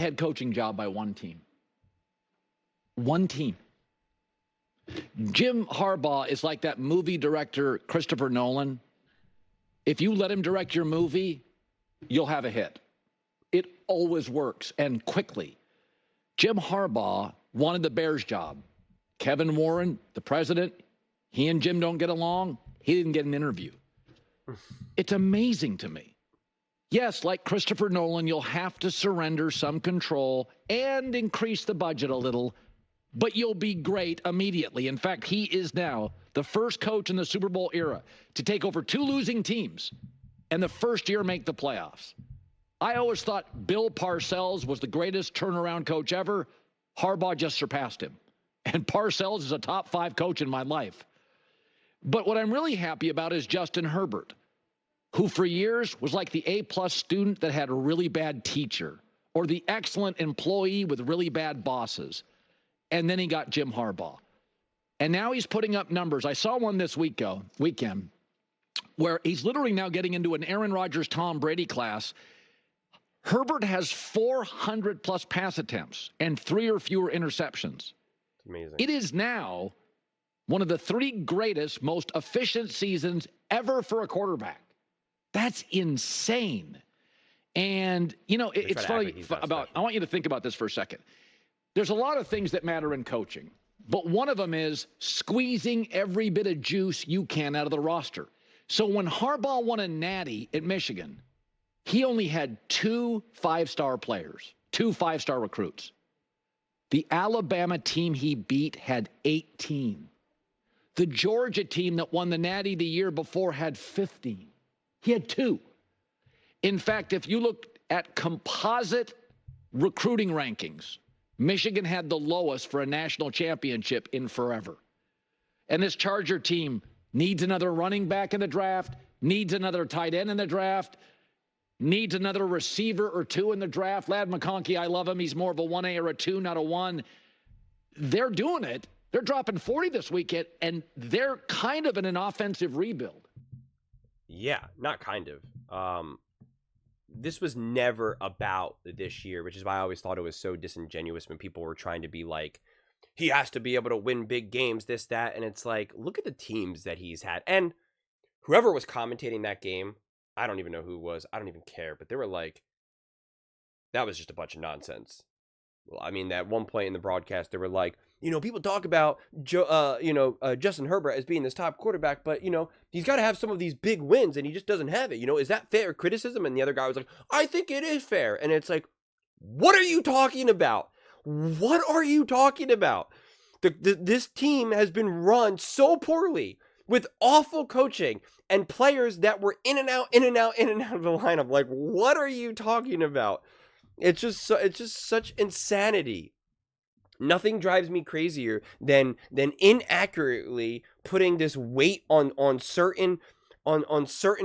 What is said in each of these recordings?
head coaching job by one team. One team. Jim Harbaugh is like that movie director, Christopher Nolan. If you let him direct your movie, you'll have a hit. It always works, and quickly. Jim Harbaugh wanted the Bears job. Kevin Warren, the president, he and Jim don't get along. He didn't get an interview. It's amazing to me. Yes, like Christopher Nolan, you'll have to surrender some control and increase the budget a little, but you'll be great immediately. In fact, he is now the first coach in the Super Bowl era to take over 2 losing teams and the first year make the playoffs. I always thought Bill Parcells was the greatest turnaround coach ever. Harbaugh just surpassed him. And Parcells is a top 5 coach in my life. But what I'm really happy about is Justin Herbert, who for years was like the A-plus student that had a really bad teacher, or the excellent employee with really bad bosses. And then he got Jim Harbaugh. And now he's putting up numbers. I saw one this weekend where he's literally now getting into an Aaron Rodgers, Tom Brady class. Herbert has 400-plus pass attempts and 3 or fewer interceptions. It's amazing. It is now one of the 3 greatest, most efficient seasons ever for a quarterback. That's insane. And, you know, it's funny about, I want you to think about this for a second. There's a lot of things that matter in coaching, but one of them is squeezing every bit of juice you can out of the roster. So when Harbaugh won a natty at Michigan, he only had 2 5-star players, 2 5-star recruits. The Alabama team he beat had 18. The Georgia team that won the natty the year before had 15. He had 2. In fact, if you look at composite recruiting rankings, Michigan had the lowest for a national championship in forever. And this Charger team needs another running back in the draft, needs another tight end in the draft, needs another receiver or 2 in the draft. Ladd McConkey, I love him. He's more of a 1A or a 2, not a 1. They're doing it. They're dropping 40 this weekend, and they're kind of in an offensive rebuild. Yeah, not kind of. This was never about this year, which is why I always thought it was so disingenuous when people were trying to be like, he has to be able to win big games, this, that. And it's like, look at the teams that he's had. And whoever was commentating that game, I don't even know who it was. I don't even care. But they were like, that was just a bunch of nonsense. Well, I mean, at one point in the broadcast, they were like, you know, people talk about Justin Herbert as being this top quarterback, but, you know, he's got to have some of these big wins, and he just doesn't have it. You know, is that fair criticism? And the other guy was like, I think it is fair. And it's like, what are you talking about? What are you talking about? This team has been run so poorly with awful coaching and players that were in and out of the lineup. Like, what are you talking about? It's just such insanity. Nothing drives me crazier than inaccurately putting this weight on certain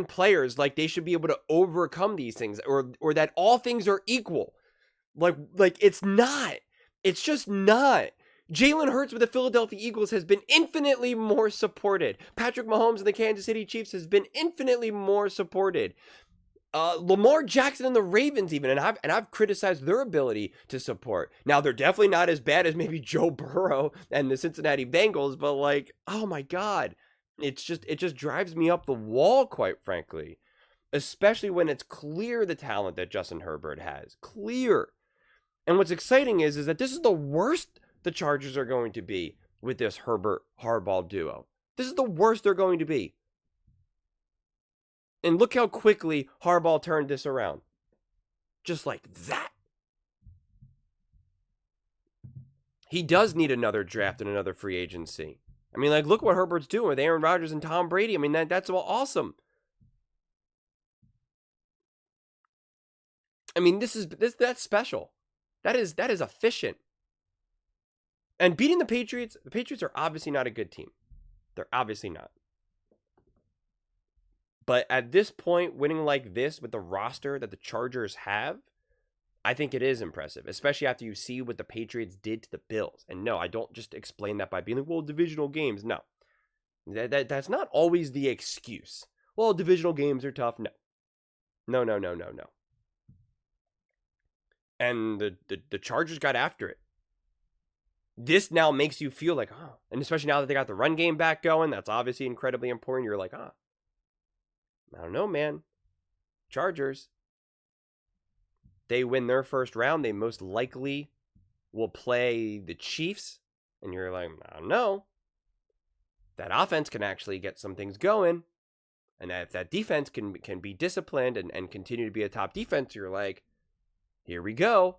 players, like they should be able to overcome these things, or that all things are equal. Like it's not. It's just not. Jalen Hurts with the Philadelphia Eagles has been infinitely more supported. Patrick Mahomes and the Kansas City Chiefs has been infinitely more supported. Lamar Jackson and the Ravens even, and I've criticized their ability to support. Now, they're definitely not as bad as maybe Joe Burrow and the Cincinnati Bengals, but like, oh my God, it just drives me up the wall, quite frankly, especially when it's clear the talent that Justin Herbert has. Clear. And what's exciting is that this is the worst the Chargers are going to be with this Herbert-Harbaugh duo. This is the worst they're going to be. And look how quickly Harbaugh turned this around. Just like that. He does need another draft and another free agency. I mean, like, look what Herbert's doing with Aaron Rodgers and Tom Brady. I mean, that's awesome. I mean, that's special. That is efficient. And beating the Patriots are obviously not a good team. They're obviously not. But at this point, winning like this with the roster that the Chargers have, I think it is impressive, especially after you see what the Patriots did to the Bills. And no, I don't just explain that by being like, well, divisional games. No. That's not always the excuse. Well, divisional games are tough. No. No. And the Chargers got after it. This now makes you feel like, oh, and especially now that they got the run game back going, that's obviously incredibly important. You're like, I don't know, man. Chargers, they win their first round. They most likely will play the Chiefs. And you're like, I don't know. That offense can actually get some things going. And if that defense can be disciplined and continue to be a top defense, you're like, here we go.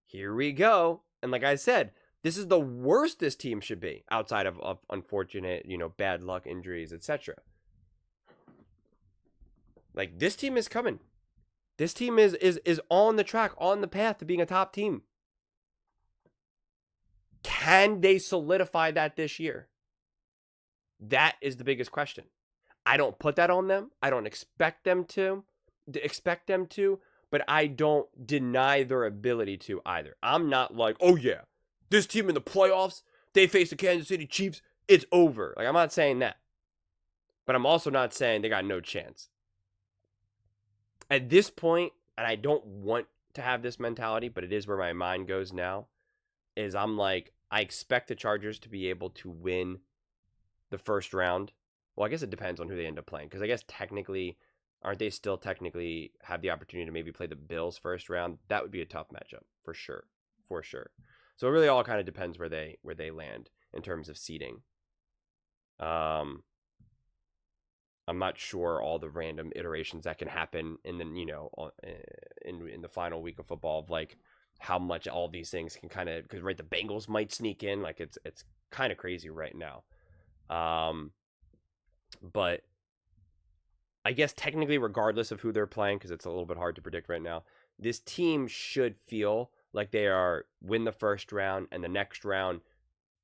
Here we go. And like I said, this is the worst this team should be outside of unfortunate, bad luck, injuries, etc. Like, this team is coming. This team is on the track, on the path to being a top team. Can they solidify that this year? That is the biggest question. I don't put that on them. I don't expect them to, but I don't deny their ability to either. I'm not like, oh yeah, this team in the playoffs, they face the Kansas City Chiefs, it's over. Like, I'm not saying that. But I'm also not saying they got no chance. At this point, and I don't want to have this mentality, but it is where my mind goes now, is I'm like, I expect the Chargers to be able to win the first round. Well, I guess it depends on who they end up playing, because I guess technically, aren't they still technically have the opportunity to maybe play the Bills first round? That would be a tough matchup, for sure. So it really all kind of depends where they land in terms of seeding. I'm not sure all the random iterations that can happen in the in the final week of football, of like how much all these things can kind of, because the Bengals might sneak in, like it's kind of crazy right now. But I guess technically, regardless of who they're playing, because it's a little bit hard to predict right now, this team should feel like they are win the first round, and the next round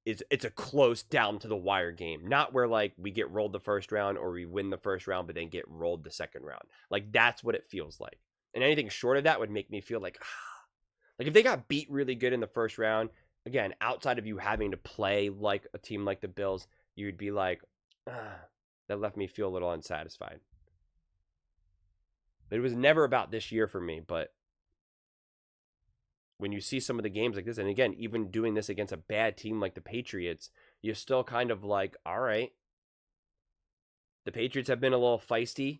it's a close down to the wire game. Not where like we get rolled the first round or we win the first round but then get rolled the second round. Like, that's what it feels like. And anything short of that would make me feel like if they got beat really good in the first round, again, outside of you having to play like a team like the Bills, you'd be like, that left me feel a little unsatisfied. But it was never about this year for me. But when you see some of the games like this, and again, even doing this against a bad team like the Patriots, you're still kind of like, all right, the Patriots have been a little feisty.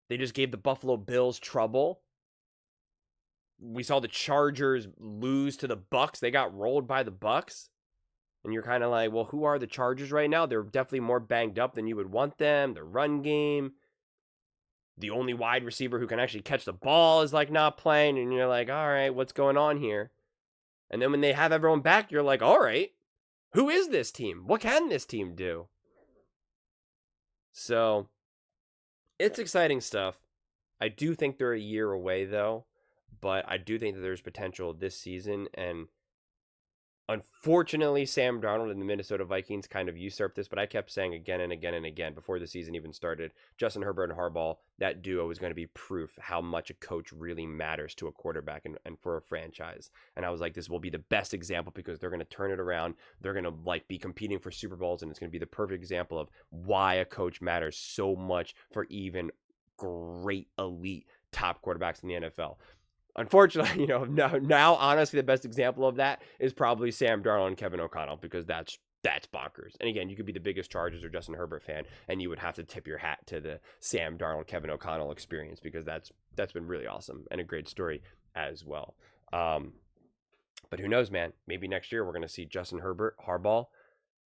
They just gave the Buffalo Bills trouble. We saw the Chargers lose to the Bucks. They got rolled by the Bucks. And you're kind of like, well, who are the Chargers right now? They're definitely more banged up than you would want them. Their run game, the only wide receiver who can actually catch the ball is like not playing. And you're like, all right, what's going on here? And then when they have everyone back, you're like, all right, who is this team? What can this team do? So it's exciting stuff. I do think they're a year away, though. But I do think that there's potential this season. And unfortunately, Sam Darnold and the Minnesota Vikings kind of usurped this, but I kept saying again and again and again before the season even started, Justin Herbert and Harbaugh, that duo is going to be proof how much a coach really matters to a quarterback and for a franchise. And I was like, this will be the best example because they're going to turn it around. They're going to like be competing for Super Bowls, and it's going to be the perfect example of why a coach matters so much for even great elite top quarterbacks in the NFL. Unfortunately, now honestly, the best example of that is probably Sam Darnold and Kevin O'Connell, because that's bonkers. And again, you could be the biggest Chargers or Justin Herbert fan, and you would have to tip your hat to the Sam Darnold, Kevin O'Connell experience, because that's been really awesome and a great story as well. But who knows, man? Maybe next year we're going to see Justin Herbert, Harbaugh,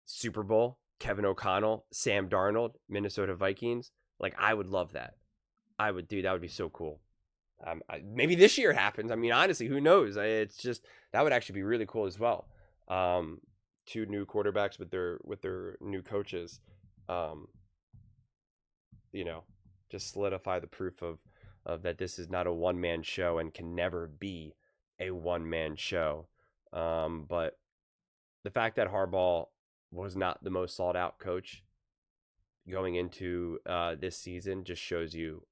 Super Bowl, Kevin O'Connell, Sam Darnold, Minnesota Vikings. Like, I would love that. That would be so cool. Maybe this year it happens. I mean, honestly, who knows? It's just, that would actually be really cool as well. Two new quarterbacks with their new coaches. Just solidify the proof of that this is not a one-man show and can never be a one-man show. But the fact that Harbaugh was not the most sought-out coach going into this season just shows you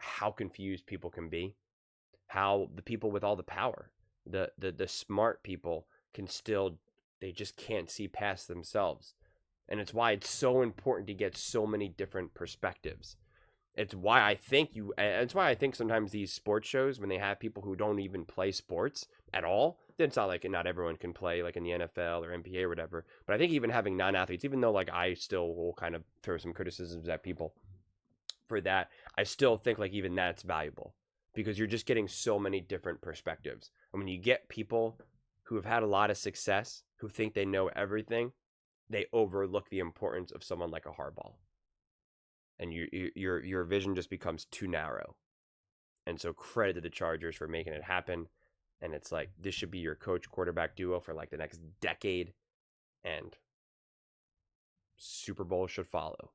how confused people can be, how the people with all the power, the smart people they just can't see past themselves. And it's why it's so important to get so many different perspectives. It's why I think it's why I think sometimes these sports shows, when they have people who don't even play sports at all, it's not like not everyone can play like in the NFL or NBA or whatever. But I think even having non-athletes, even though like I still will kind of throw some criticisms at people for that, I still think like even that's valuable because you're just getting so many different perspectives. And when you get people who have had a lot of success, who think they know everything, they overlook the importance of someone like a Harbaugh. And your vision just becomes too narrow. And so credit to the Chargers for making it happen. And it's like, this should be your coach quarterback duo for like the next decade. And Super Bowl should follow.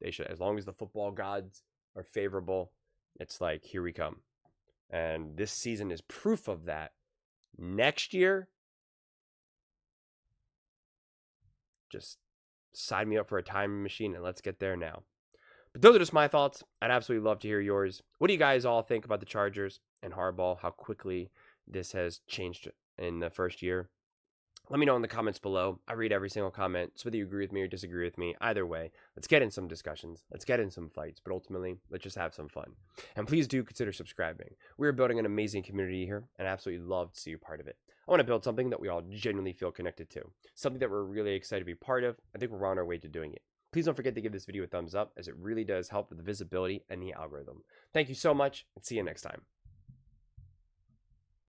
They should, as long as the football gods are favorable, it's like, here we come. And this season is proof of that. Next year, just sign me up for a time machine and let's get there now. But those are just my thoughts. I'd absolutely love to hear yours. What do you guys all think about the Chargers and Harbaugh? How quickly this has changed in the first year? Let me know in the comments below. I read every single comment. So whether you agree with me or disagree with me, either way, let's get in some discussions. Let's get in some fights. But ultimately, let's just have some fun. And please do consider subscribing. We're building an amazing community here, and I absolutely love to see you part of it. I want to build something that we all genuinely feel connected to. Something that we're really excited to be part of. I think we're on our way to doing it. Please don't forget to give this video a thumbs up, as it really does help with the visibility and the algorithm. Thank you so much, and see you next time.